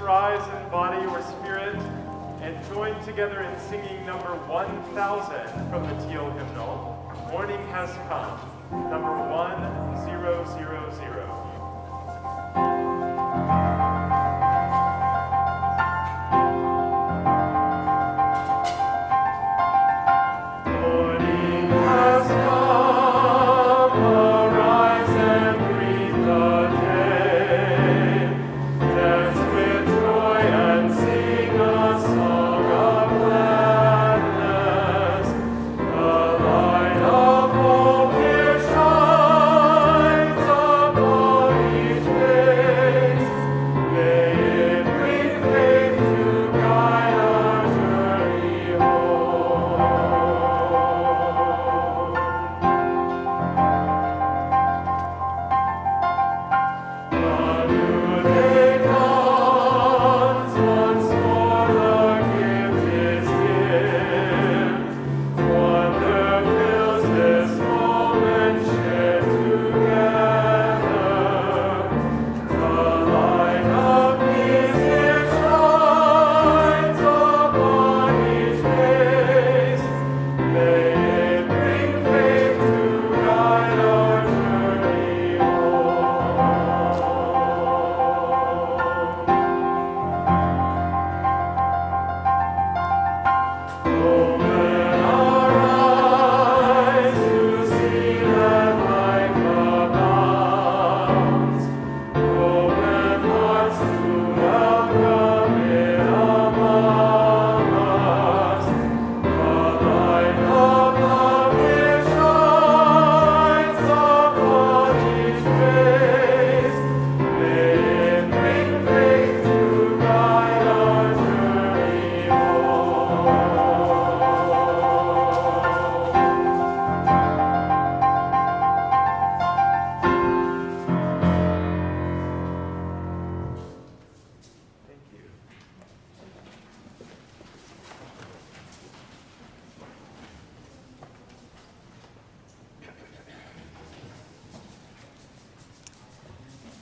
rise in body or spirit and join together in singing number 1000 from the Teal hymnal, Morning Has Come, number 1000.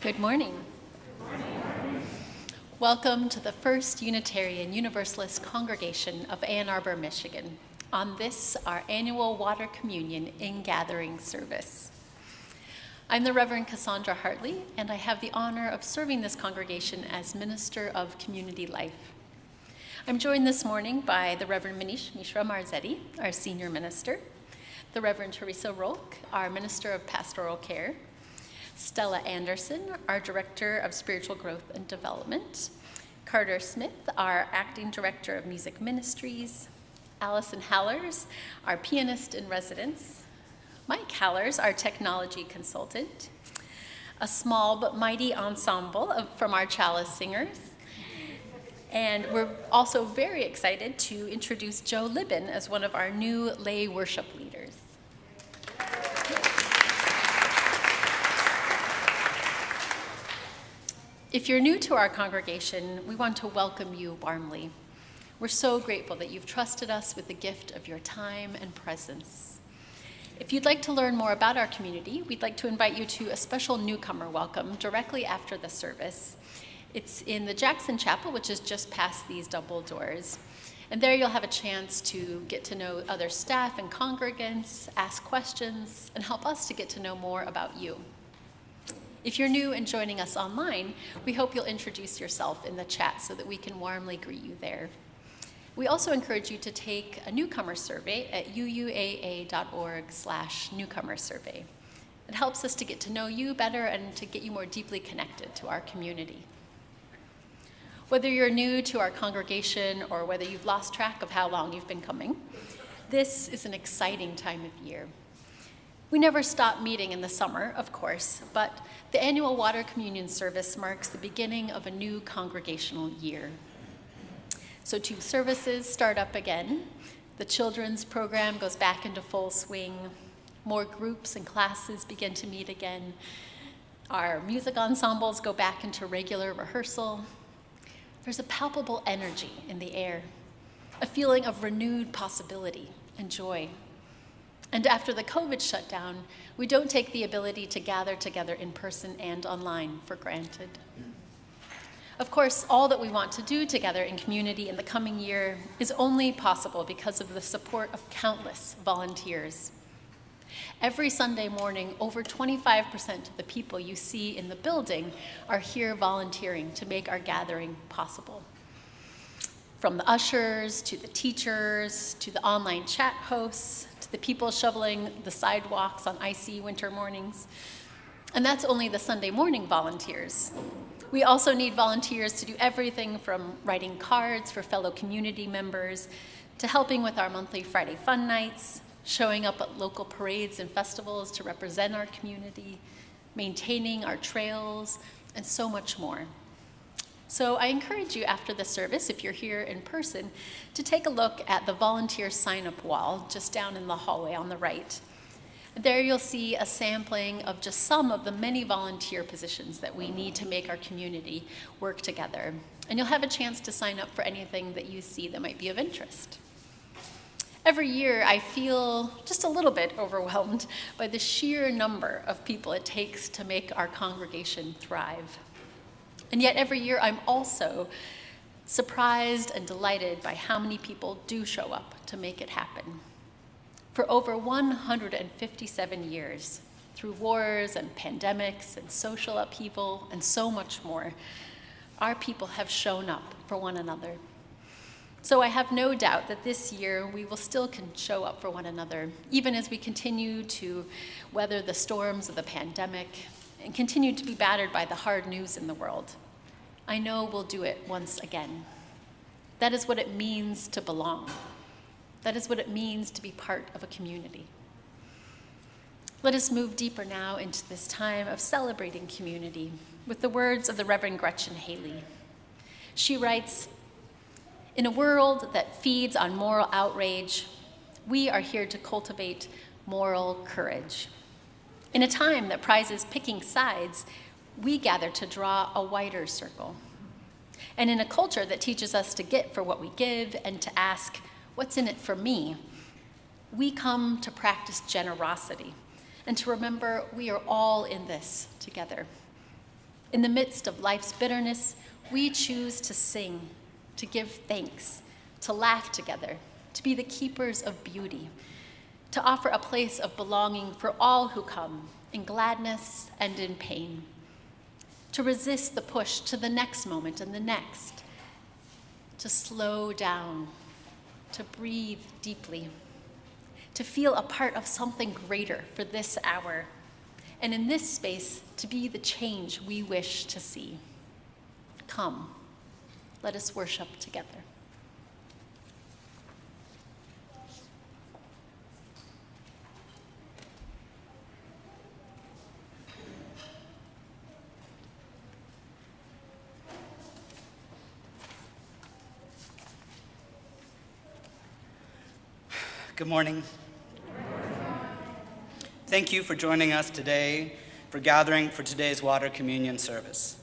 Good morning. Welcome to the First Unitarian Universalist Congregation of Ann Arbor, Michigan, on this, our annual Water Communion in-gathering service. I'm the Reverend Cassandra Hartley, and I have the honor of serving this congregation as Minister of Community Life. I'm joined this morning by the Reverend Manish, Mishra-Marzetti, our Senior Minister, the Reverend Theresa Rohlck, our Minister of Pastoral Care, Stella Anderson, our Director of Spiritual Growth and Development, Carter Smith, our Acting Director of Music Ministries, Allison Halerz, our Pianist-in-Residence, Mike Halerz, our Technology Consultant, a small but mighty ensemble from our Chalice singers, and we're also very excited to introduce Joe Libin as one of our new lay worship leaders. If you're new to our congregation, we want to welcome you warmly. We're so grateful that you've trusted us with the gift of your time and presence. If you'd like to learn more about our community, we'd like to invite you to a special newcomer welcome directly after the service. It's in the Jackson Chapel, which is just past these double doors. And there you'll have a chance to get to know other staff and congregants, ask questions, and help us to get to know more about you. If you're new and joining us online, we hope you'll introduce yourself in the chat so that we can warmly greet you there. We also encourage you to take a newcomer survey at UUAA.org/newcomer survey. It helps us to get to know you better and to get you more deeply connected to our community. Whether you're new to our congregation or whether you've lost track of how long you've been coming, this is an exciting time of year. We never stop meeting in the summer, of course, but the annual Water Communion service marks the beginning of a new congregational year. So 2 services start up again. The children's program goes back into full swing. More groups and classes begin to meet again. Our music ensembles go back into regular rehearsal. There's a palpable energy in the air, a feeling of renewed possibility and joy. And after the COVID shutdown, we don't take the ability to gather together in person and online for granted. Of course, all that we want to do together in community in the coming year is only possible because of the support of countless volunteers. Every Sunday morning, over 25% of the people you see in the building are here volunteering to make our gathering possible. From the ushers, to the teachers, to the online chat hosts, to the people shoveling the sidewalks on icy winter mornings. And that's only the Sunday morning volunteers. We also need volunteers to do everything from writing cards for fellow community members, to helping with our monthly Friday fun nights, showing up at local parades and festivals to represent our community, maintaining our trails, and so much more. So I encourage you after the service, if you're here in person, to take a look at the volunteer sign-up wall just down in the hallway on the right. There you'll see a sampling of just some of the many volunteer positions that we need to make our community work together. And you'll have a chance to sign up for anything that you see that might be of interest. Every year I feel just a little bit overwhelmed by the sheer number of people it takes to make our congregation thrive. And yet every year I'm also surprised and delighted by how many people do show up to make it happen. For over 157 years, through wars and pandemics and social upheaval and so much more, our people have shown up for one another. So I have no doubt that this year we will still show up for one another, even as we continue to weather the storms of the pandemic and continue to be battered by the hard news in the world. I know we'll do it once again. That is what it means to belong. That is what it means to be part of a community. Let us move deeper now into this time of celebrating community with the words of the Reverend Gretchen Haley. She writes, "In a world that feeds on moral outrage, we are here to cultivate moral courage. In a time that prizes picking sides, we gather to draw a wider circle. And in a culture that teaches us to get for what we give and to ask, what's in it for me, we come to practice generosity and to remember we are all in this together. In the midst of life's bitterness, we choose to sing, to give thanks, to laugh together, to be the keepers of beauty, to offer a place of belonging for all who come, in gladness and in pain, to resist the push to the next moment and the next, to slow down, to breathe deeply, to feel a part of something greater for this hour, and in this space, to be the change we wish to see. Come, let us worship together." Good morning. Thank you for joining us today for gathering for today's water communion service.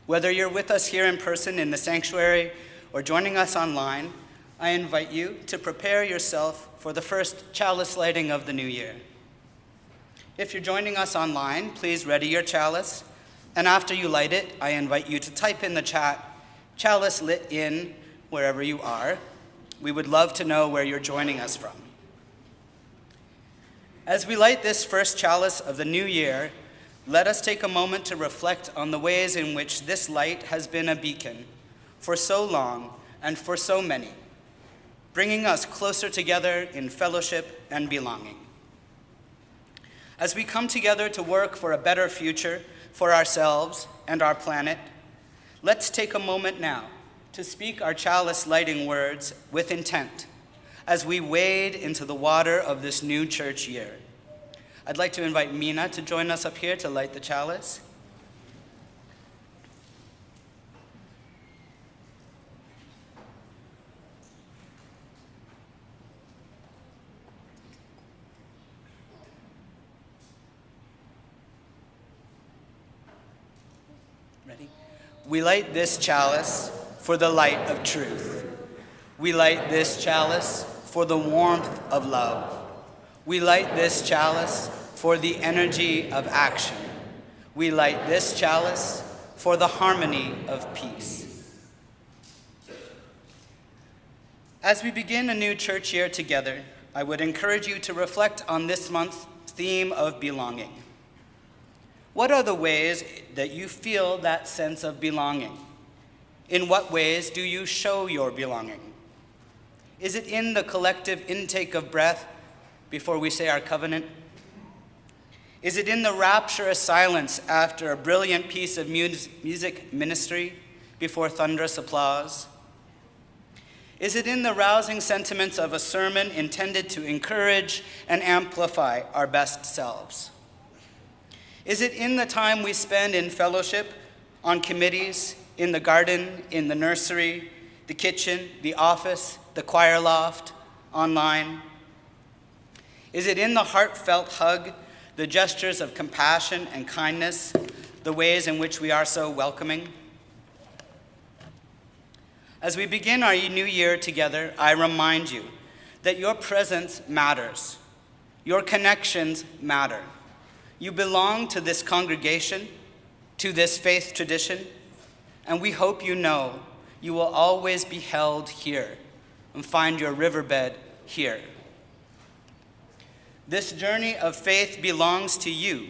Whether you're with us here in person in the sanctuary or joining us online, I invite you to prepare yourself for the first chalice lighting of the new year. If you're joining us online, please ready your chalice, and after you light it, I invite you to type in the chat, "Chalice lit in," wherever you are. We would love to know where you're joining us from. As we light this first chalice of the new year, let us take a moment to reflect on the ways in which this light has been a beacon for so long and for so many, bringing us closer together in fellowship and belonging. As we come together to work for a better future for ourselves and our planet, let's take a moment now to speak our chalice lighting words with intent as we wade into the water of this new church year. I'd like to invite Mina to join us up here to light the chalice. Ready? We light this chalice for the light of truth. We light this chalice for the warmth of love. We light this chalice for the energy of action. We light this chalice for the harmony of peace. As we begin a new church year together, I would encourage you to reflect on this month's theme of belonging. What are the ways that you feel that sense of belonging? In what ways do you show your belonging? Is it in the collective intake of breath before we say our covenant? Is it in the rapturous silence after a brilliant piece of music ministry before thunderous applause? Is it in the rousing sentiments of a sermon intended to encourage and amplify our best selves? Is it in the time we spend in fellowship, on committees, in the garden, in the nursery, the kitchen, the office, the choir loft, online? Is it in the heartfelt hug, the gestures of compassion and kindness, the ways in which we are so welcoming? As we begin our new year together, I remind you that your presence matters. Your connections matter. You belong to this congregation, to this faith tradition, and we hope you know you will always be held here and find your riverbed here. This journey of faith belongs to you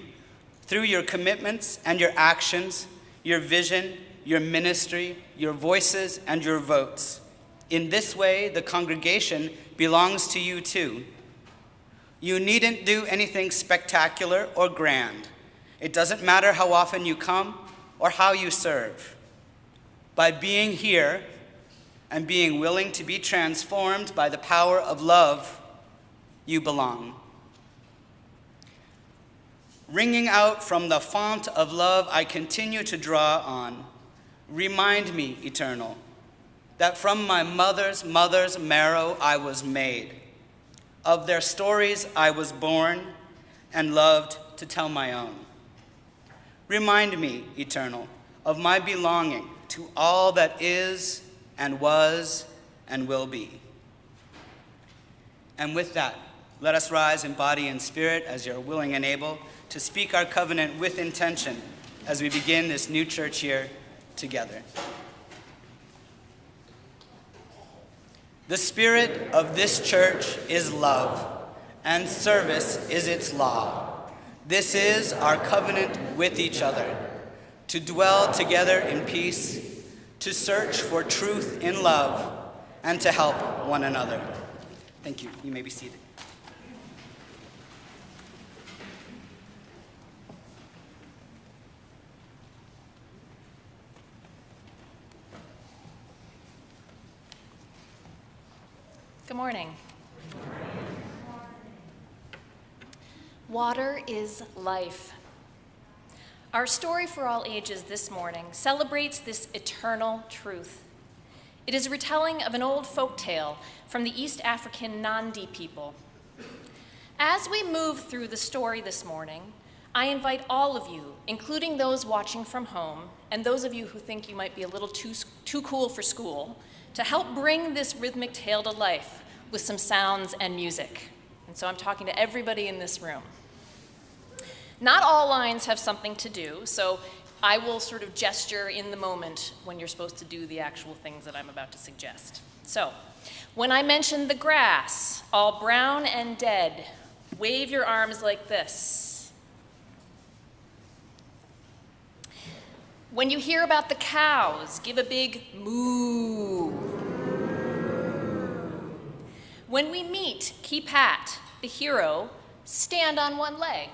through your commitments and your actions, your vision, your ministry, your voices, and your votes. In this way, the congregation belongs to you too. You needn't do anything spectacular or grand. It doesn't matter how often you come or how you serve. By being here and being willing to be transformed by the power of love, you belong. Ringing out from the font of love I continue to draw on, remind me, Eternal, that from my mother's marrow I was made. Of their stories I was born and loved to tell my own. Remind me, Eternal, of my belonging to all that is and was and will be. And with that, let us rise in body and spirit as you're willing and able to speak our covenant with intention as we begin this new church year together. The spirit of this church is love, and service is its law. This is our covenant with each other, to dwell together in peace, to search for truth in love, and to help one another. Thank you. You may be seated. Good morning. Water is life. Our story for all ages this morning celebrates this eternal truth. It is a retelling of an old folk tale from the East African Nandi people. As we move through the story this morning, I invite all of you, including those watching from home, and those of you who think you might be a little too cool for school, to help bring this rhythmic tale to life with some sounds and music. And so I'm talking to everybody in this room. Not all lines have something to do, so I will sort of gesture in the moment when you're supposed to do the actual things that I'm about to suggest. So, when I mention the grass, all brown and dead, wave your arms like this. When you hear about the cows, give a big moo. When we meet Kapiti, the hero, stand on one leg.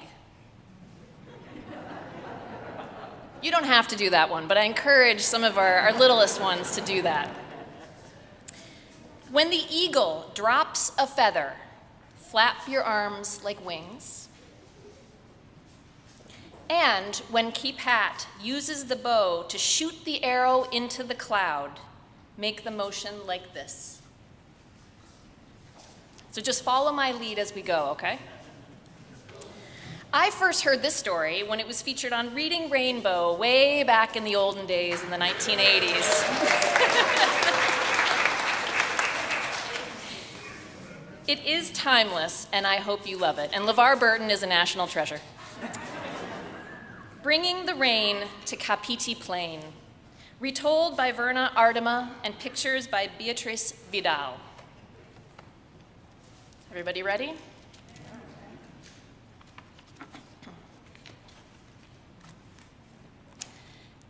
You don't have to do that one, but I encourage some of our littlest ones to do that. When the eagle drops a feather, flap your arms like wings. And when Kapiti uses the bow to shoot the arrow into the cloud, make the motion like this. So just follow my lead as we go, okay? I first heard this story when it was featured on Reading Rainbow way back in the olden days in the 1980s. It is timeless, and I hope you love it. And LeVar Burton is a national treasure. Bringing the Rain to Kapiti Plain, retold by Verna, Aardema, and pictures by Beatrice Vidal. Everybody ready?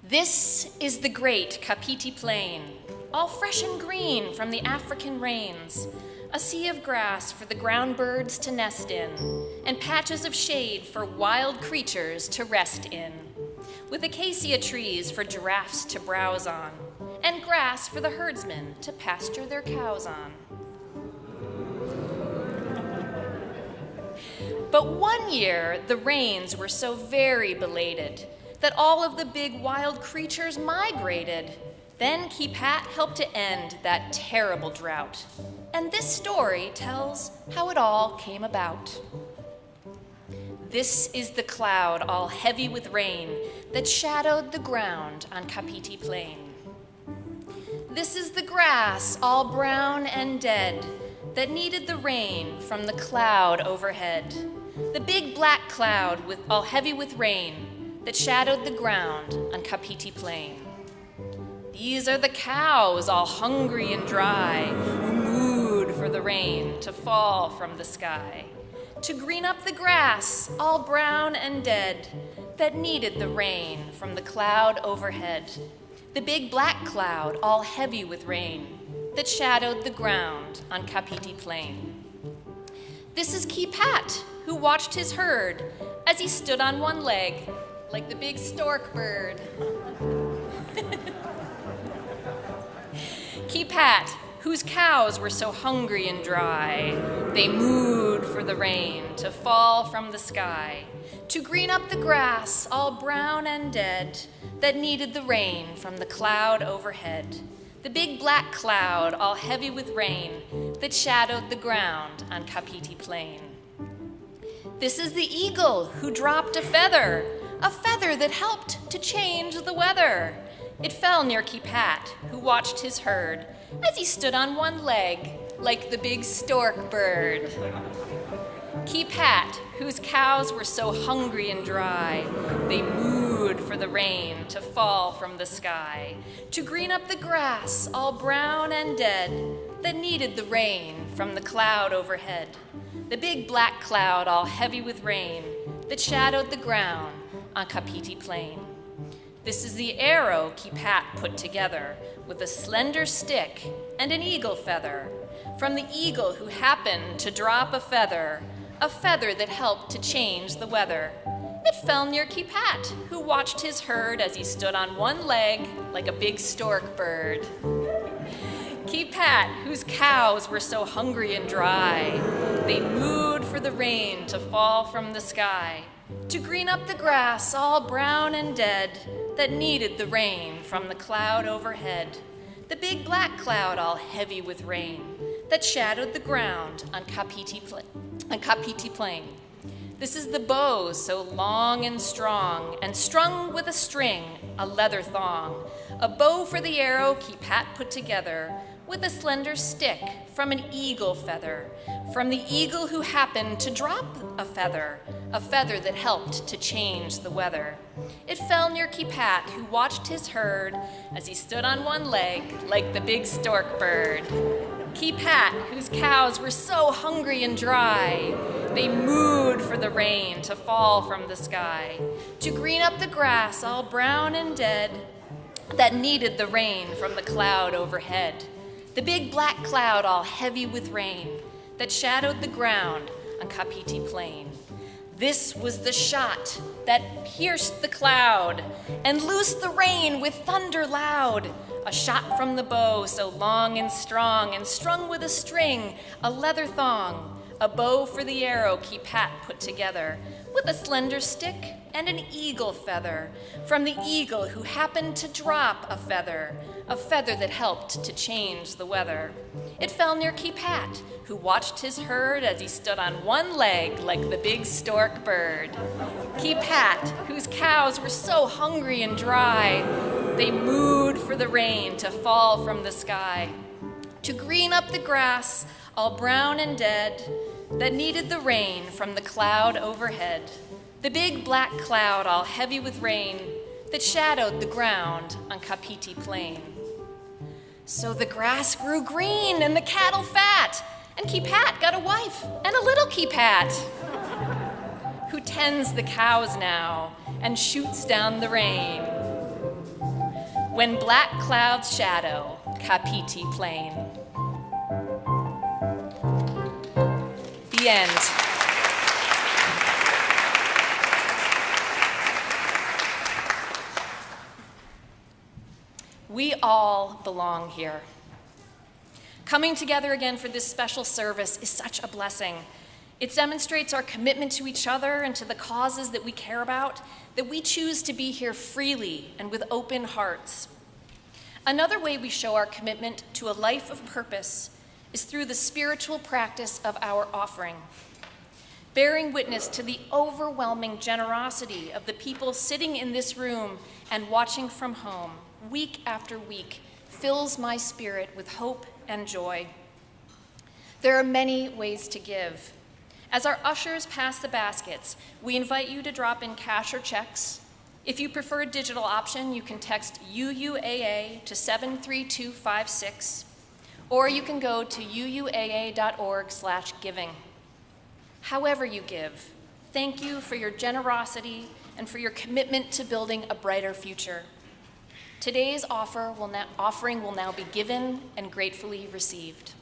This is the great Kapiti Plain, all fresh and green from the African rains, a sea of grass for the ground birds to nest in, and patches of shade for wild creatures to rest in, with acacia trees for giraffes to browse on, and grass for the herdsmen to pasture their cows on. But one year, the rains were so very belated that all of the big wild creatures migrated. Then Kipat helped to end that terrible drought. And this story tells how it all came about. This is the cloud all heavy with rain that shadowed the ground on Kapiti Plain. This is the grass all brown and dead that needed the rain from the cloud overhead. The big black cloud all heavy with rain that shadowed the ground on Kapiti Plain. These are the cows all hungry and dry, who mooed for the rain to fall from the sky, to green up the grass all brown and dead that needed the rain from the cloud overhead. The big black cloud all heavy with rain that shadowed the ground on Kapiti Plain. This is Kipat, who watched his herd as he stood on one leg like the big stork bird. Kipat, whose cows were so hungry and dry, they mooed for the rain to fall from the sky, to green up the grass all brown and dead that needed the rain from the cloud overhead. The big black cloud all heavy with rain that shadowed the ground on Kapiti Plain. This is the eagle who dropped a feather that helped to change the weather. It fell near Kipat, who watched his herd as he stood on one leg like the big stork bird. Kipat, whose cows were so hungry and dry, they mooed for the rain to fall from the sky, to green up the grass all brown and dead that needed the rain from the cloud overhead. The big black cloud all heavy with rain that shadowed the ground on Kapiti Plain. This is the arrow Kipat put together with a slender stick and an eagle feather, from the eagle who happened to drop a feather that helped to change the weather. It fell near Kipat, who watched his herd as he stood on one leg like a big stork bird. Kipat, whose cows were so hungry and dry, they mooed for the rain to fall from the sky, to green up the grass all brown and dead that needed the rain from the cloud overhead. The big black cloud all heavy with rain that shadowed the ground on Kapiti Plain. This is the bow so long and strong, and strung with a string, a leather thong, a bow for the arrow Kipat put together with a slender stick from an eagle feather, from the eagle who happened to drop a feather that helped to change the weather. It fell near Kipat, who watched his herd as he stood on one leg like the big stork bird. Kipat, whose cows were so hungry and dry, they mooed for the rain to fall from the sky, to green up the grass all brown and dead that needed the rain from the cloud overhead. The big black cloud all heavy with rain that shadowed the ground on Kapiti Plain. This was the shot that pierced the cloud and loosed the rain with thunder loud. A shot from the bow so long and strong, and strung with a string, a leather thong, a bow for the arrow Kipat put together with a slender stick and an eagle feather, from the eagle who happened to drop a feather that helped to change the weather. It fell near Kipat, who watched his herd as he stood on one leg like the big stork bird. Kipat, whose cows were so hungry and dry, they mooed for the rain to fall from the sky, to green up the grass all brown and dead that needed the rain from the cloud overhead. the big black cloud all heavy with rain that shadowed the ground on Kapiti plain. So the grass grew green and the cattle fat, and Keepat got a wife and a little Keepat, who tends the cows now and shoots down the rain. When black clouds shadow Kapiti plain. The end. We all belong here. Coming together again for this special service is such a blessing. It demonstrates our commitment to each other and to the causes that we care about, that we choose to be here freely and with open hearts. Another way we show our commitment to a life of purpose is through the spiritual practice of our offering. Bearing witness to the overwhelming generosity of the people sitting in this room and watching from home, week after week, fills my spirit with hope and joy. There are many ways to give. As our ushers pass the baskets, we invite you to drop in cash or checks. If you prefer a digital option, you can text UUAA to 73256, or you can go to uuaa.org/giving. However you give, thank you for your generosity and for your commitment to building a brighter future. Today's offering will now be given and gratefully received.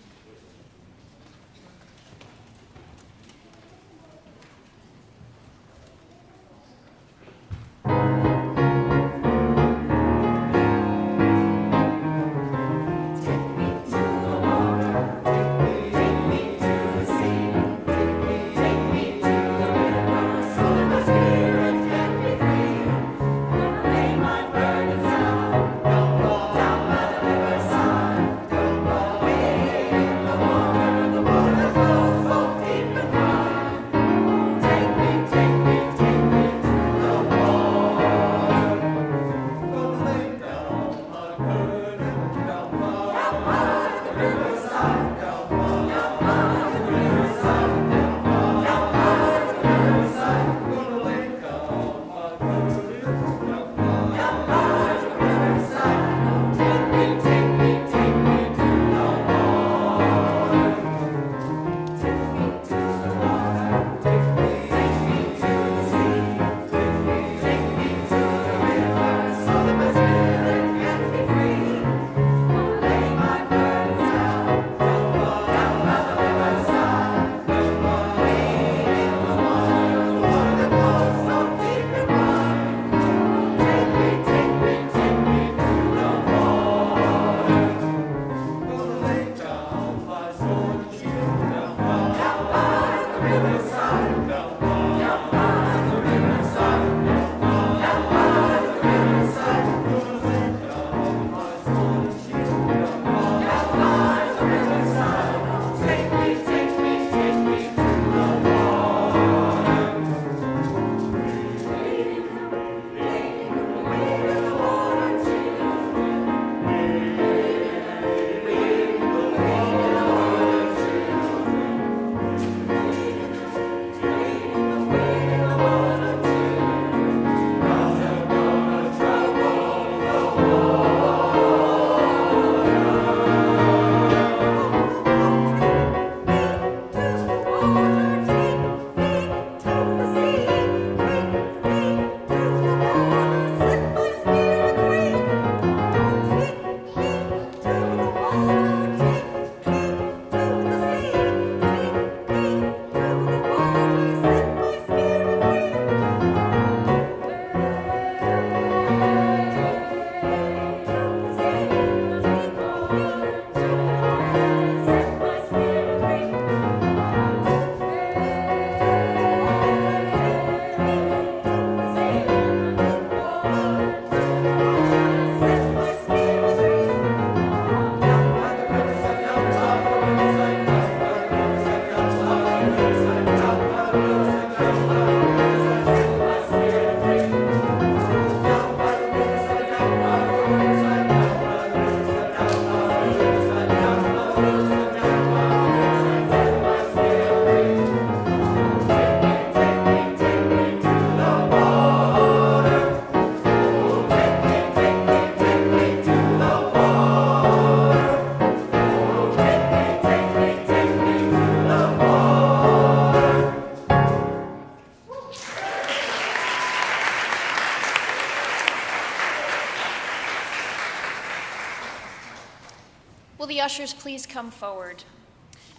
ushers please come forward?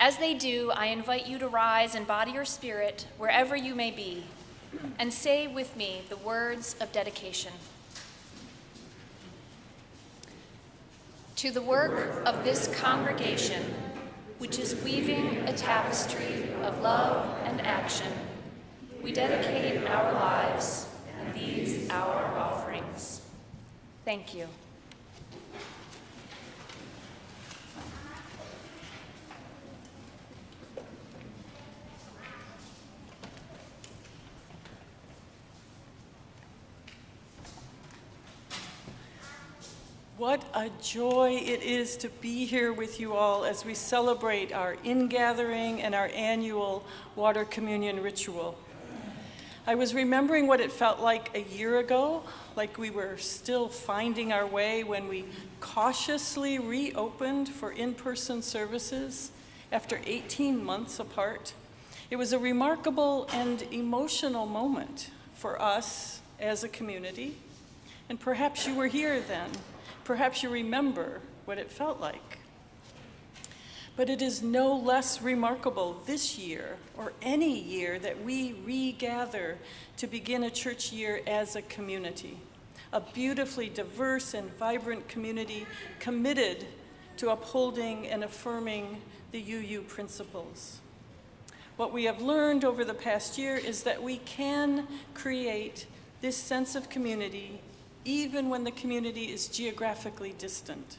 As they do, I invite you to rise in body or spirit, wherever you may be, and say with me the words of dedication. To the work of this congregation, which is weaving a tapestry of love and action, we dedicate our lives and these our offerings. Thank you. What a joy it is to be here with you all as we celebrate our ingathering and our annual water communion ritual. I was remembering what it felt like a year ago, like we were still finding our way when we cautiously reopened for in-person services after 18 months apart. It was a remarkable and emotional moment for us as a community, and perhaps you were here then. Perhaps you remember what it felt like. But it is no less remarkable this year, or any year, that we regather to begin a church year as a community, a beautifully diverse and vibrant community committed to upholding and affirming the UU principles. What we have learned over the past year is that we can create this sense of community even when the community is geographically distant.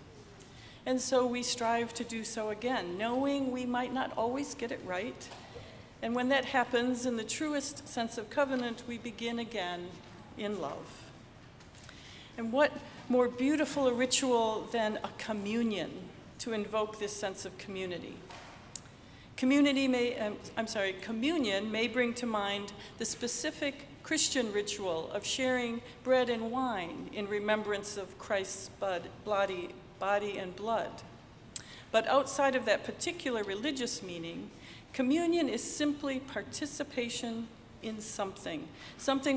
And so we strive to do so again, knowing we might not always get it right. And when that happens, in the truest sense of covenant, we begin again in love. And what more beautiful a ritual than a communion to invoke this sense of community? Communion may bring to mind the specific Christian ritual of sharing bread and wine in remembrance of Christ's body and blood. But outside of that particular religious meaning, communion is simply participation in something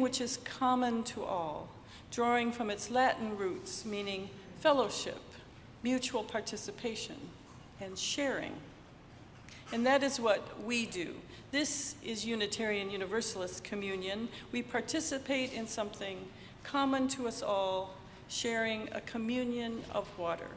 which is common to all, drawing from its Latin roots, meaning fellowship, mutual participation, and sharing. And that is what we do. This is Unitarian Universalist communion. We participate in something common to us all, sharing a communion of water.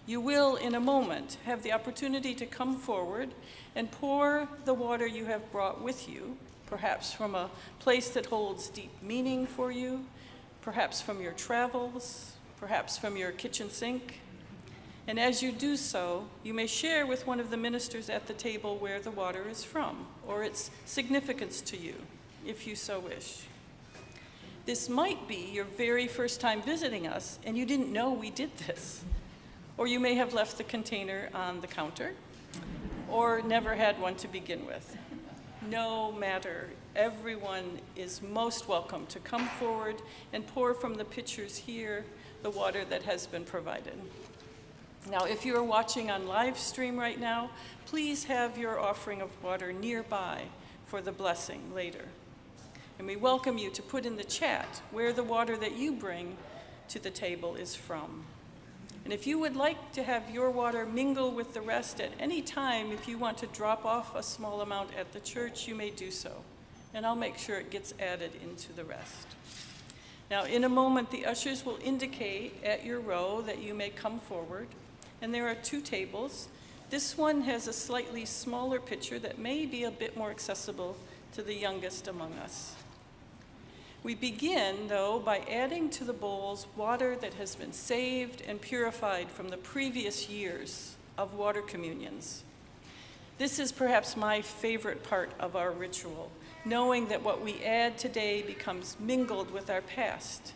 You will, in a moment, have the opportunity to come forward and pour the water you have brought with you, perhaps from a place that holds deep meaning for you, perhaps from your travels, perhaps from your kitchen sink. And as you do so, you may share with one of the ministers at the table where the water is from, or its significance to you, if you so wish. This might be your very first time visiting us, and you didn't know we did this. Or you may have left the container on the counter, or never had one to begin with. No matter, everyone is most welcome to come forward and pour from the pitchers here the water that has been provided. Now, if you are watching on live stream right now, please have your offering of water nearby for the blessing later. And we welcome you to put in the chat where the water that you bring to the table is from. And if you would like to have your water mingle with the rest at any time, if you want to drop off a small amount at the church, you may do so. And I'll make sure it gets added into the rest. Now, in a moment, the ushers will indicate at your row that you may come forward. And there are two tables. This one has a slightly smaller pitcher that may be a bit more accessible to the youngest among us. We begin, though, by adding to the bowls water that has been saved and purified from the previous years of water communions. This is perhaps my favorite part of our ritual, knowing that what we add today becomes mingled with our past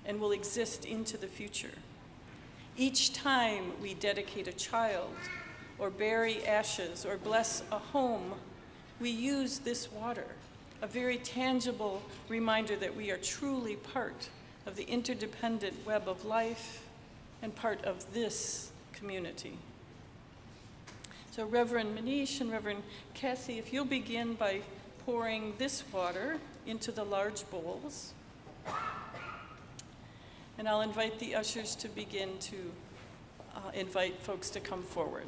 and will exist into the future. Each time we dedicate a child, or bury ashes, or bless a home, we use this water, a very tangible reminder that we are truly part of the interdependent web of life and part of this community. So Reverend Manish and Reverend Cassie, if you'll begin by pouring this water into the large bowls. And I'll invite the ushers to begin to invite folks to come forward.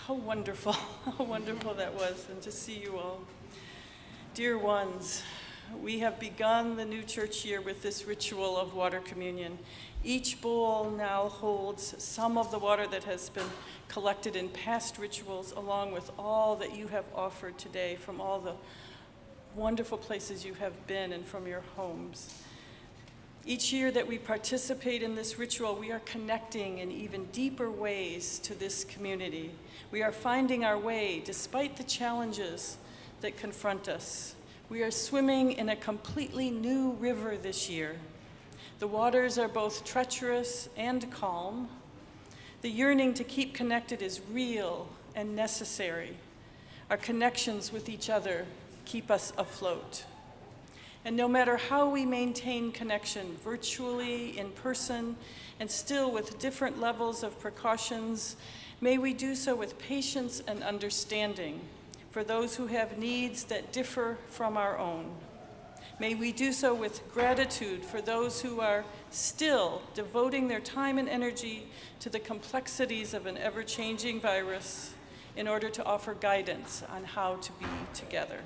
how wonderful that was, and to see you all. Dear ones, we have begun the new church year with this ritual of water communion. Each bowl now holds some of the water that has been collected in past rituals, along with all that you have offered today from all the wonderful places you have been and from your homes. Each year that we participate in this ritual, we are connecting in even deeper ways to this community. We are finding our way despite the challenges that confront us. We are swimming in a completely new river this year. The waters are both treacherous and calm. The yearning to keep connected is real and necessary. Our connections with each other keep us afloat. And no matter how we maintain connection, virtually, in person, and still with different levels of precautions, may we do so with patience and understanding for those who have needs that differ from our own. May we do so with gratitude for those who are still devoting their time and energy to the complexities of an ever-changing virus in order to offer guidance on how to be together.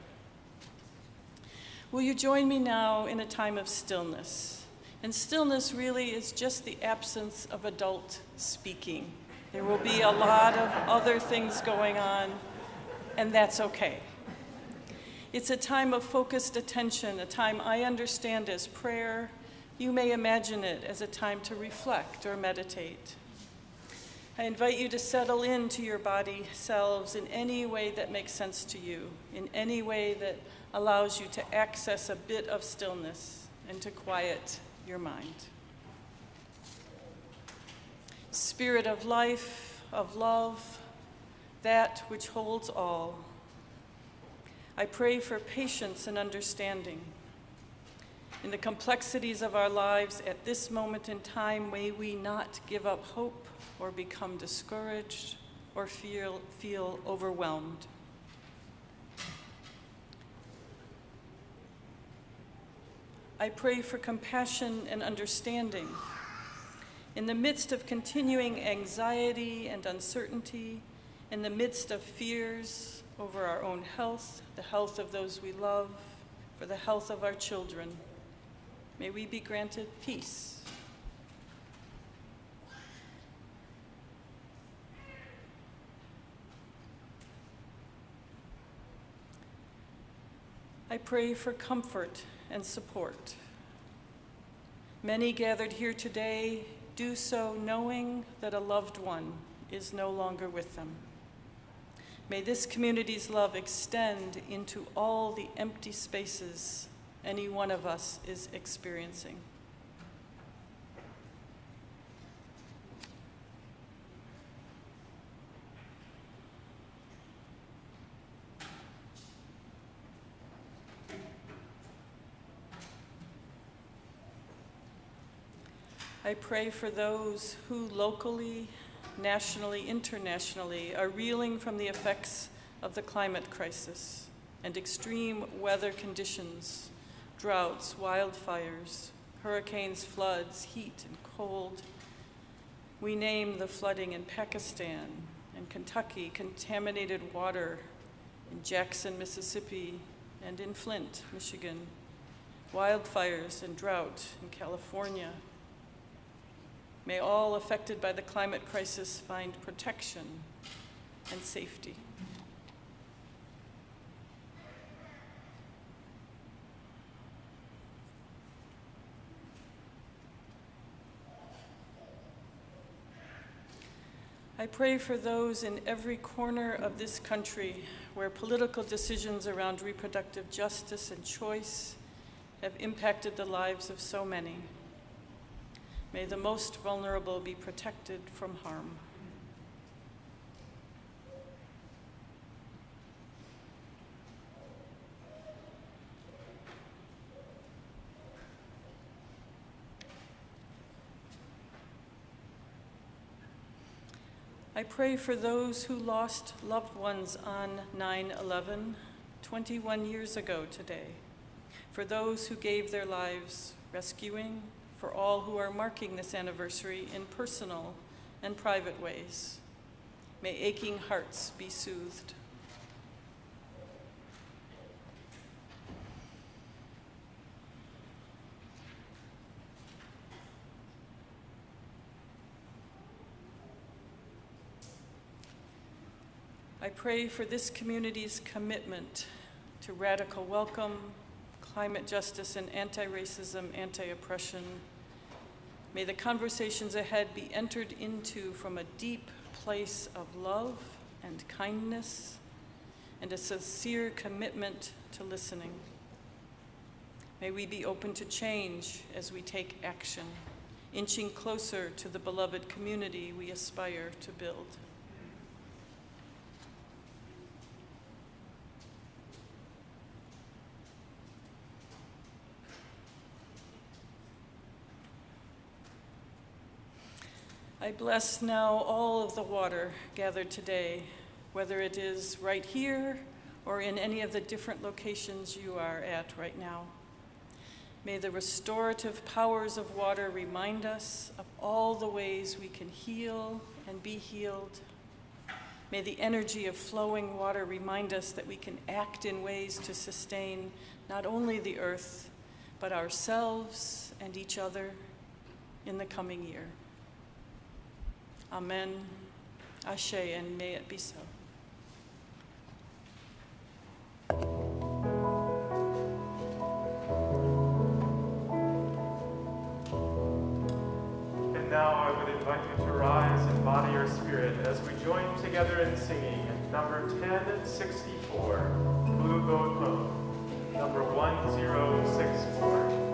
Will you join me now in a time of stillness? And stillness really is just the absence of adult speaking. There will be a lot of other things going on, and that's okay. It's a time of focused attention, a time I understand as prayer. You may imagine it as a time to reflect or meditate. I invite you to settle into your body selves in any way that makes sense to you, in any way that allows you to access a bit of stillness and to quiet your mind. Spirit of life, of love, that which holds all, I pray for patience and understanding. In the complexities of our lives at this moment in time, may we not give up hope or become discouraged or feel overwhelmed. I pray for compassion and understanding. In the midst of continuing anxiety and uncertainty, in the midst of fears over our own health, the health of those we love, for the health of our children, may we be granted peace. I pray for comfort and support. Many gathered here today do so knowing that a loved one is no longer with them. May this community's love extend into all the empty spaces any one of us is experiencing. I pray for those who locally, nationally, internationally are reeling from the effects of the climate crisis and extreme weather conditions, droughts, wildfires, hurricanes, floods, heat, and cold. We name the flooding in Pakistan and Kentucky, contaminated water in Jackson, Mississippi, and in Flint, Michigan, wildfires and drought in California. May all affected by the climate crisis find protection and safety. I pray for those in every corner of this country where political decisions around reproductive justice and choice have impacted the lives of so many. May the most vulnerable be protected from harm. I pray for those who lost loved ones on 9/11, 21 years ago today, for those who gave their lives rescuing, for all who are marking this anniversary in personal and private ways. May aching hearts be soothed. I pray for this community's commitment to radical welcome, climate justice, and anti-racism, anti-oppression. May the conversations ahead be entered into from a deep place of love and kindness and a sincere commitment to listening. May we be open to change as we take action, inching closer to the beloved community we aspire to build. I bless now all of the water gathered today, whether it is right here or in any of the different locations you are at right now. May the restorative powers of water remind us of all the ways we can heal and be healed. May the energy of flowing water remind us that we can act in ways to sustain not only the earth, but ourselves and each other in the coming year. Amen, Ashe, and may it be so. And now I would invite you to rise in body or spirit as we join together in singing number 1064, Blue Boat Home, number 1064.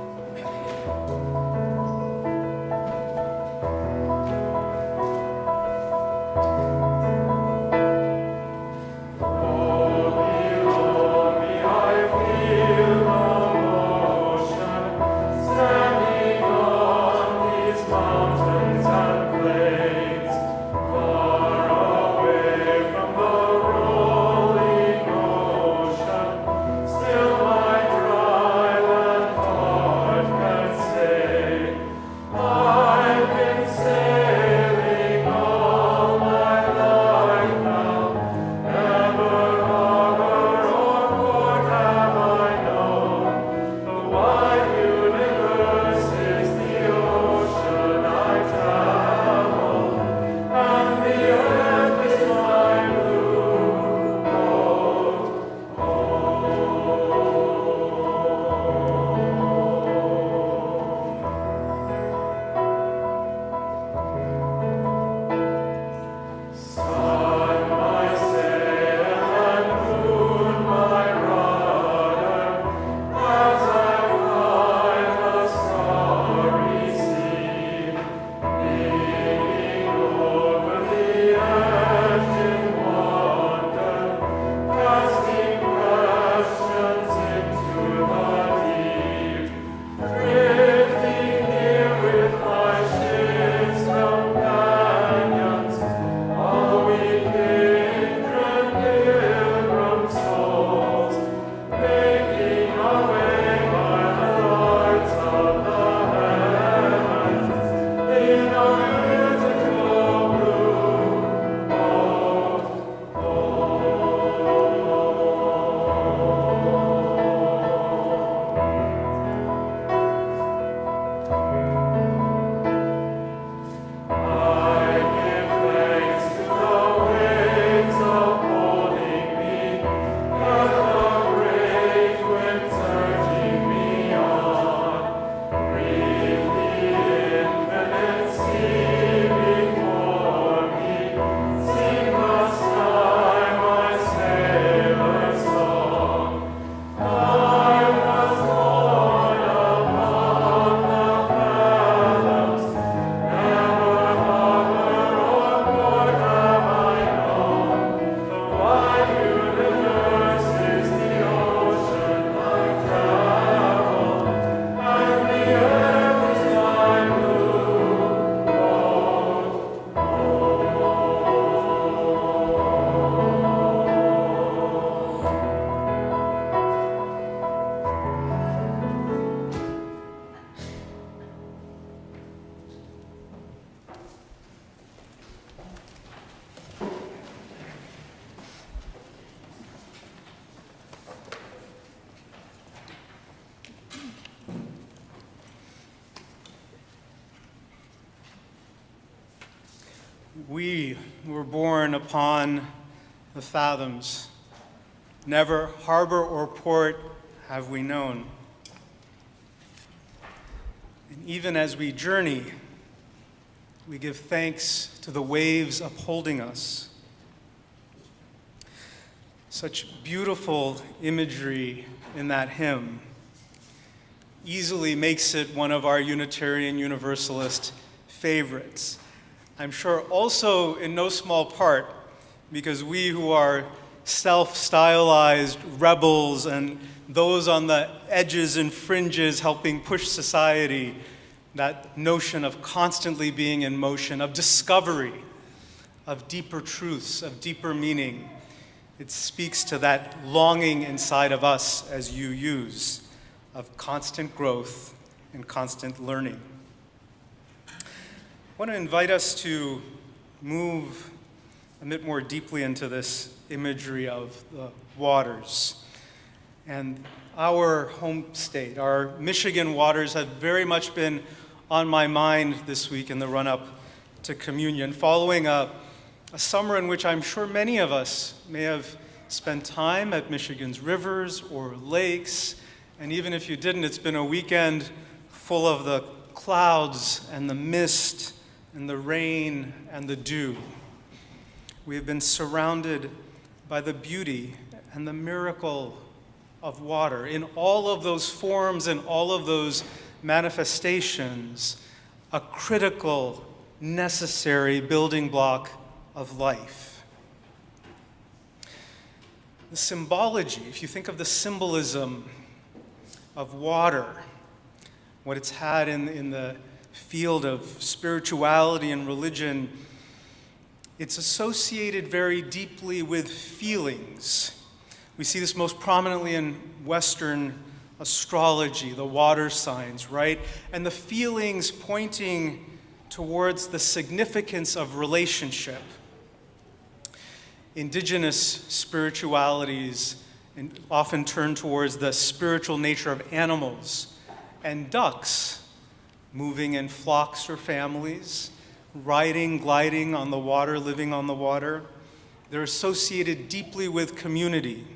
Still my dry land heart can say, We were born upon the fathoms. Never harbor or port have we known. And even as we journey, we give thanks to the waves upholding us. Such beautiful imagery in that hymn easily makes it one of our Unitarian Universalist favorites. I'm sure also in no small part because we who are self-stylized rebels and those on the edges and fringes helping push society, that notion of constantly being in motion, of discovery, of deeper truths, of deeper meaning, it speaks to that longing inside of us as you use, of constant growth and constant learning. I want to invite us to move a bit more deeply into this imagery of the waters. And our home state, our Michigan waters, have very much been on my mind this week in the run-up to communion, following a summer in which I'm sure many of us may have spent time at Michigan's rivers or lakes, and even if you didn't, it's been a weekend full of the clouds and the mist and the rain and the dew. We have been surrounded by the beauty and the miracle of water in all of those forms and all of those manifestations, a critical, necessary building block of life. The symbology, if you think of the symbolism of water, what it's had in the field of spirituality and religion, it's associated very deeply with feelings. We see this most prominently in Western astrology, the water signs, right? And the feelings pointing towards the significance of relationship. Indigenous spiritualities often turn towards the spiritual nature of animals and ducks, moving in flocks or families, riding, gliding on the water, living on the water. They're associated deeply with community.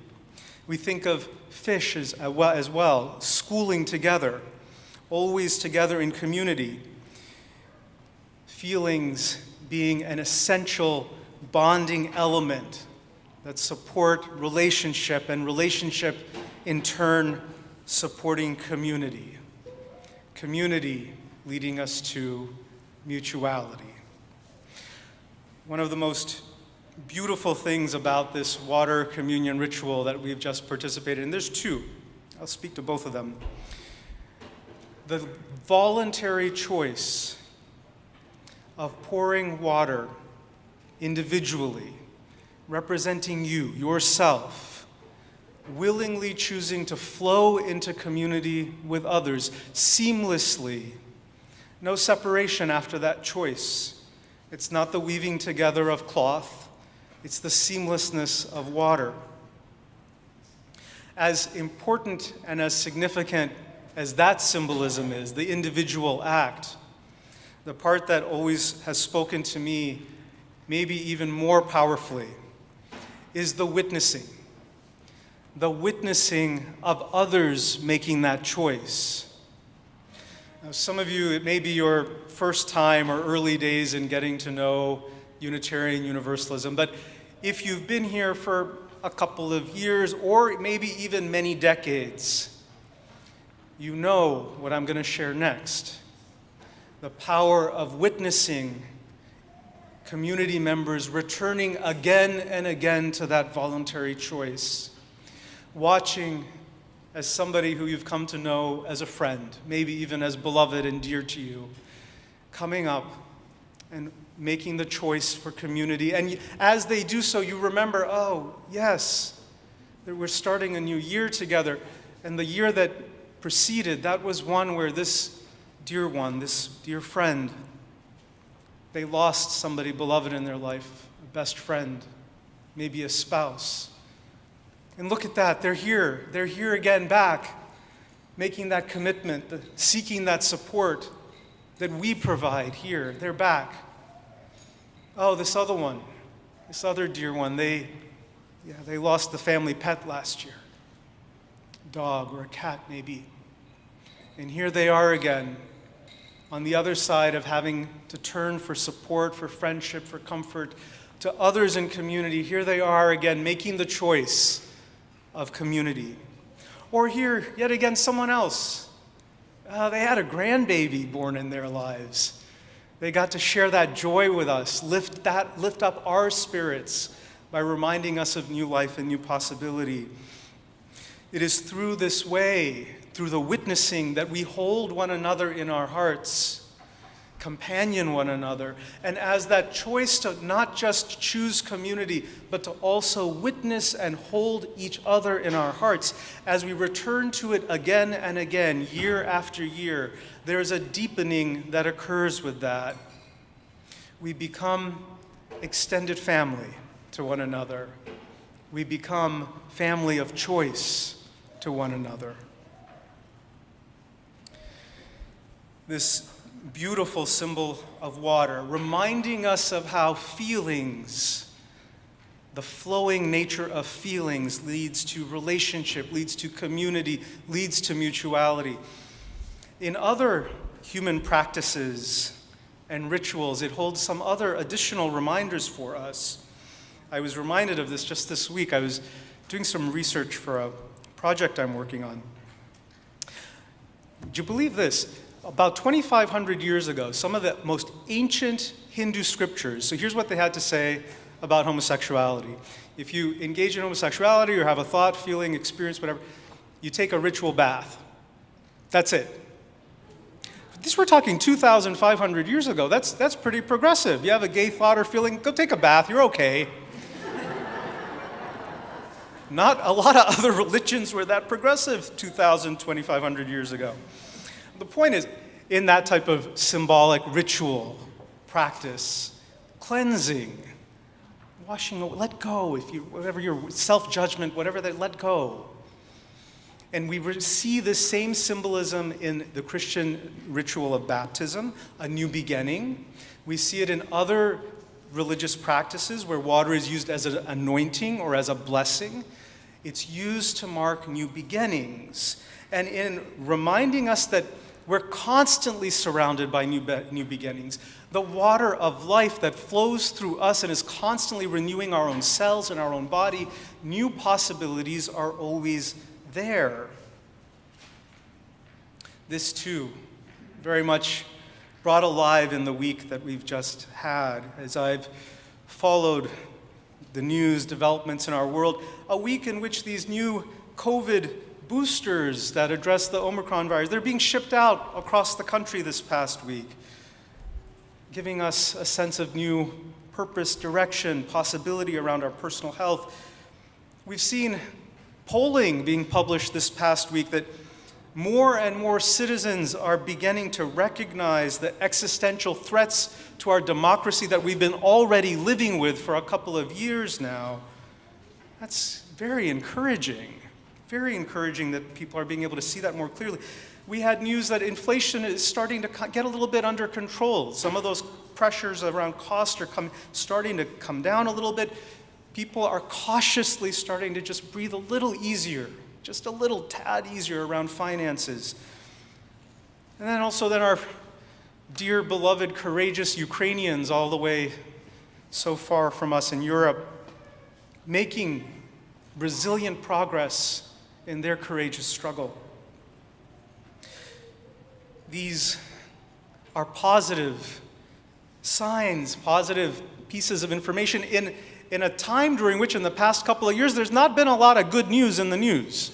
We think of fish as well, schooling together, always together in community. Feelings being an essential bonding element that support relationship, and relationship in turn supporting community. Community leading us to mutuality. One of the most beautiful things about this water communion ritual that we've just participated in, there's two. I'll speak to both of them. The voluntary choice of pouring water individually, representing you, yourself, willingly choosing to flow into community with others seamlessly. No separation after that choice. It's not the weaving together of cloth. It's the seamlessness of water. As important and as significant as that symbolism is, the individual act, the part that always has spoken to me, maybe even more powerfully, is the witnessing of others making that choice. Now, some of you, it may be your first time or early days in getting to know Unitarian Universalism, but if you've been here for a couple of years or maybe even many decades, you know what I'm going to share next. The power of witnessing community members returning again and again to that voluntary choice. Watching as somebody who you've come to know as a friend, maybe even as beloved and dear to you, coming up and making the choice for community. And as they do so, you remember, oh, yes, that we're starting a new year together. And the year that preceded, that was one where this dear friend, they lost somebody beloved in their life, a best friend, maybe a spouse. And look at that, they're here again back, making that commitment, seeking that support that we provide here. They're back. Oh, this other one, this other dear one, they lost the family pet last year. A dog or a cat, maybe. And here they are again, on the other side of having to turn for support, for friendship, for comfort to others in community. Here they are again, making the choice of community. Or here, yet again, someone else. They had a grandbaby born in their lives. They got to share that joy with us, lift up our spirits by reminding us of new life and new possibility. It is through this way, through the witnessing, that we hold one another in our hearts, companion one another, and as that choice to not just choose community, but to also witness and hold each other in our hearts, as we return to it again and again, year after year, there's a deepening that occurs with that. We become extended family to one another. We become family of choice to one another. This beautiful symbol of water, reminding us of how feelings, the flowing nature of feelings, leads to relationship, leads to community, leads to mutuality. In other human practices and rituals, it holds some other additional reminders for us. I was reminded of this just this week. I was doing some research for a project I'm working on. Would you believe this? About 2,500 years ago, some of the most ancient Hindu scriptures, so here's what they had to say about homosexuality. If you engage in homosexuality or have a thought, feeling, experience, whatever, you take a ritual bath. That's it. These we're talking 2,500 years ago. That's pretty progressive. You have a gay thought or feeling, go take a bath, you're okay. Not a lot of other religions were that progressive 2,000, 2,500 years ago. The point is, in that type of symbolic ritual practice, cleansing, washing, let go, whatever your self-judgment, whatever that, let go. And we see this same symbolism in the Christian ritual of baptism, a new beginning. We see it in other religious practices where water is used as an anointing or as a blessing. It's used to mark new beginnings. And in reminding us that we're constantly surrounded by new beginnings, the water of life that flows through us and is constantly renewing our own cells and our own body, new possibilities are always there. This too, very much brought alive in the week that we've just had, as I've followed the news developments in our world, a week in which these new COVID boosters that address the Omicron virus, they're being shipped out across the country this past week, giving us a sense of new purpose, direction, possibility around our personal health. We've seen polling being published this past week that more and more citizens are beginning to recognize the existential threats to our democracy that we've been already living with for a couple of years now. That's very encouraging that people are being able to see that more clearly. We had news that inflation is starting to get a little bit under control. Some of those pressures around cost are starting to come down a little bit. People are cautiously starting to just breathe a little easier, just a little tad easier around finances. And then also our dear, beloved, courageous Ukrainians all the way so far from us in Europe, making resilient progress in their courageous struggle. These are positive signs, positive pieces of information in a time during which in the past couple of years there's not been a lot of good news in the news.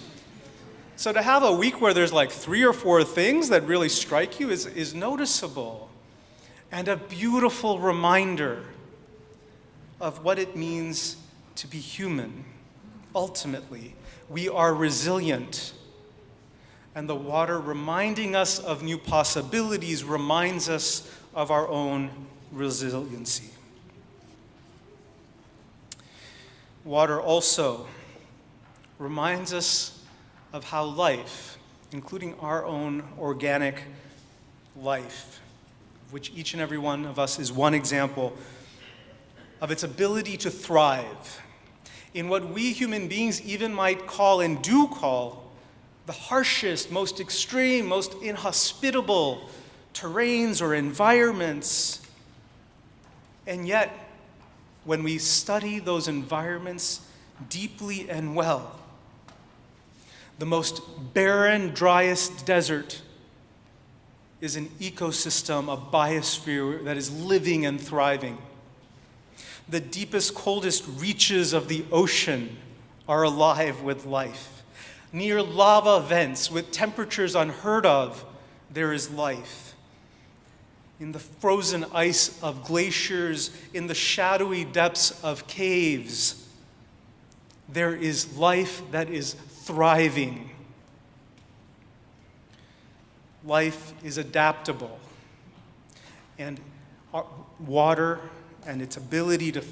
So to have a week where there's like 3 or 4 things that really strike you is noticeable, and a beautiful reminder of what it means to be human. Ultimately, we are resilient, and the water reminding us of new possibilities reminds us of our own resiliency. Water also reminds us of how life, including our own organic life, of which each and every one of us is one example, of its ability to thrive in what we human beings even might call and do call the harshest, most extreme, most inhospitable terrains or environments. And yet, when we study those environments deeply and well, the most barren, driest desert is an ecosystem, a biosphere that is living and thriving. The deepest, coldest reaches of the ocean are alive with life. Near lava vents with temperatures unheard of, there is life. In the frozen ice of glaciers, in the shadowy depths of caves, there is life that is thriving. Life is adaptable, and water and its ability to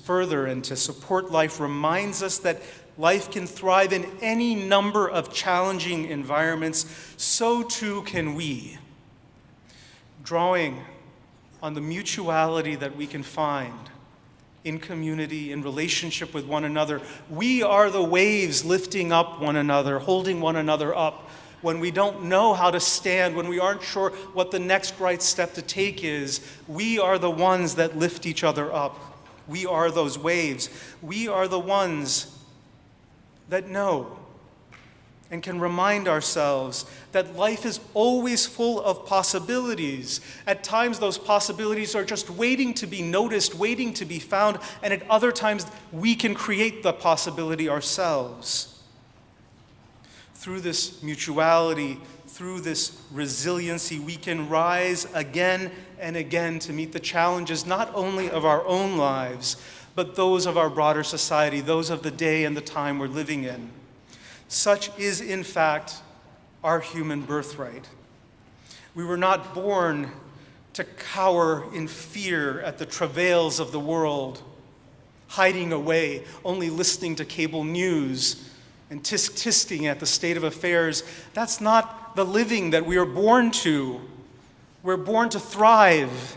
further and to support life reminds us that life can thrive in any number of challenging environments. So too can we. Drawing on the mutuality that we can find in community, in relationship with one another, we are the waves lifting up one another, holding one another up. When we don't know how to stand, when we aren't sure what the next right step to take is, we are the ones that lift each other up. We are those waves. We are the ones that know and can remind ourselves that life is always full of possibilities. At times, those possibilities are just waiting to be noticed, waiting to be found, and at other times, we can create the possibility ourselves. Through this mutuality, through this resiliency, we can rise again and again to meet the challenges not only of our own lives, but those of our broader society, those of the day and the time we're living in. Such is, in fact, our human birthright. We were not born to cower in fear at the travails of the world, hiding away, only listening to cable news and tisk-tisking at the state of affairs. That's not the living that we are born to. We're born to thrive,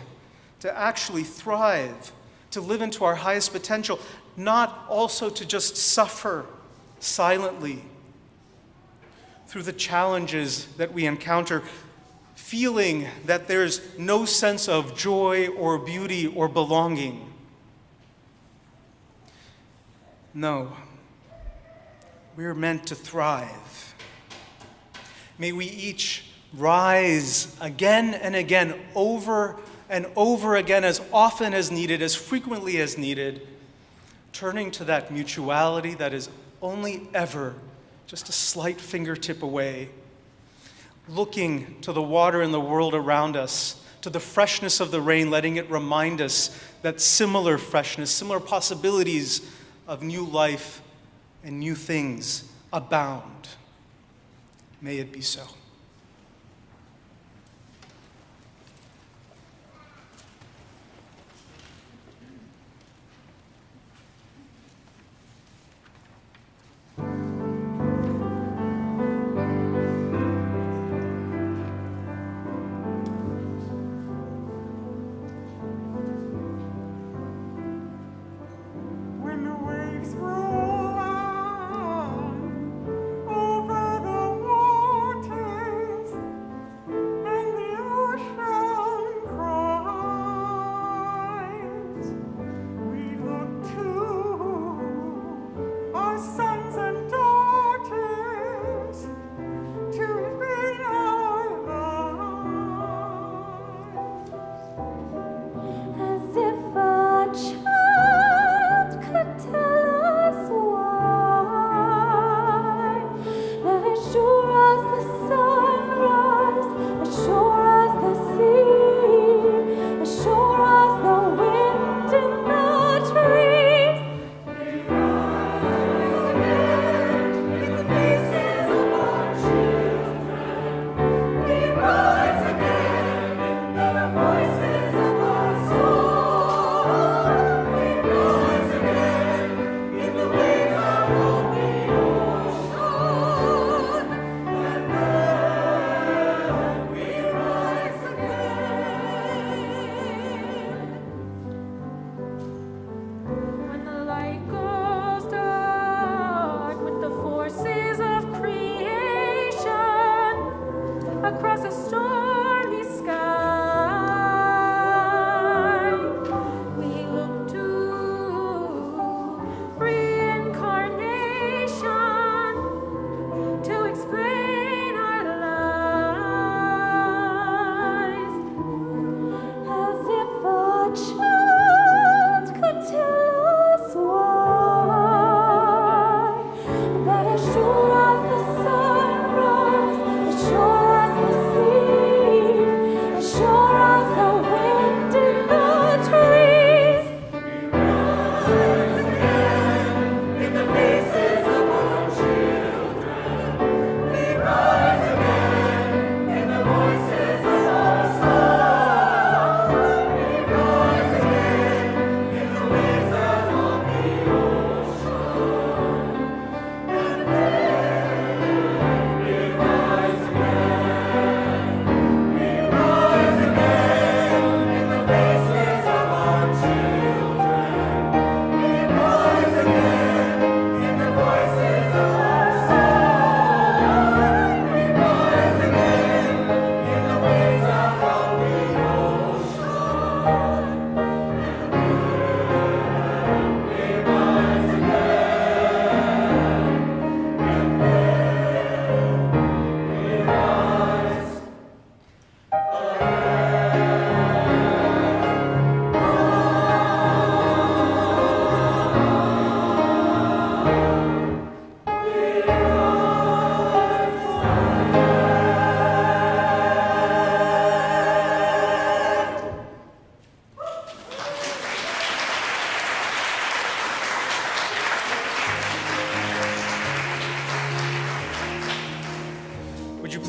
to actually thrive, to live into our highest potential, not also to just suffer silently through the challenges that we encounter, feeling that there's no sense of joy or beauty or belonging. No. We're meant to thrive. May we each rise again and again, over and over again, as often as needed, as frequently as needed, turning to that mutuality that is only ever just a slight fingertip away, looking to the water in the world around us, to the freshness of the rain, letting it remind us that similar freshness, similar possibilities of new life and new things abound. May it be so. When the waves roll on over the water,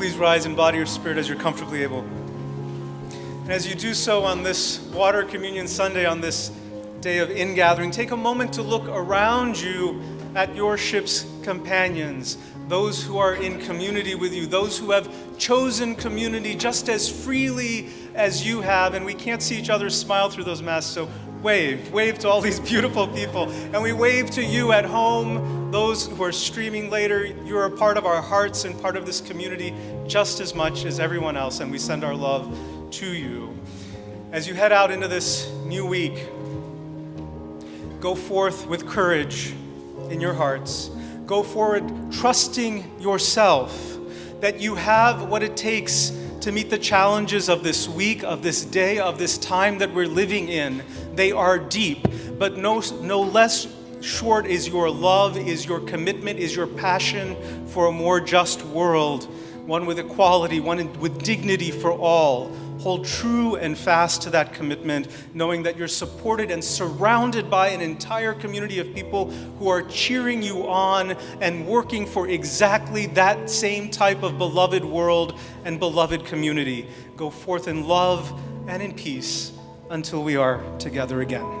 please rise in body or spirit as you're comfortably able. And as you do so on this Water Communion Sunday, on this day of ingathering, take a moment to look around you at your ship's companions, those who are in community with you, those who have chosen community just as freely as you have. And we can't see each other smile through those masks, so wave to all these beautiful people. And we wave to you at home, those who are streaming later. You're a part of our hearts and part of this community just as much as everyone else, and we send our love to you. As you head out into this new week, go forth with courage in your hearts. Go forward trusting yourself that you have what it takes to meet the challenges of this week, of this day, of this time that we're living in. They are deep, but no less short is your love, is your commitment, is your passion for a more just world, one with equality, one with dignity for all. Hold true and fast to that commitment, knowing that you're supported and surrounded by an entire community of people who are cheering you on and working for exactly that same type of beloved world and beloved community. Go forth in love and in peace until we are together again.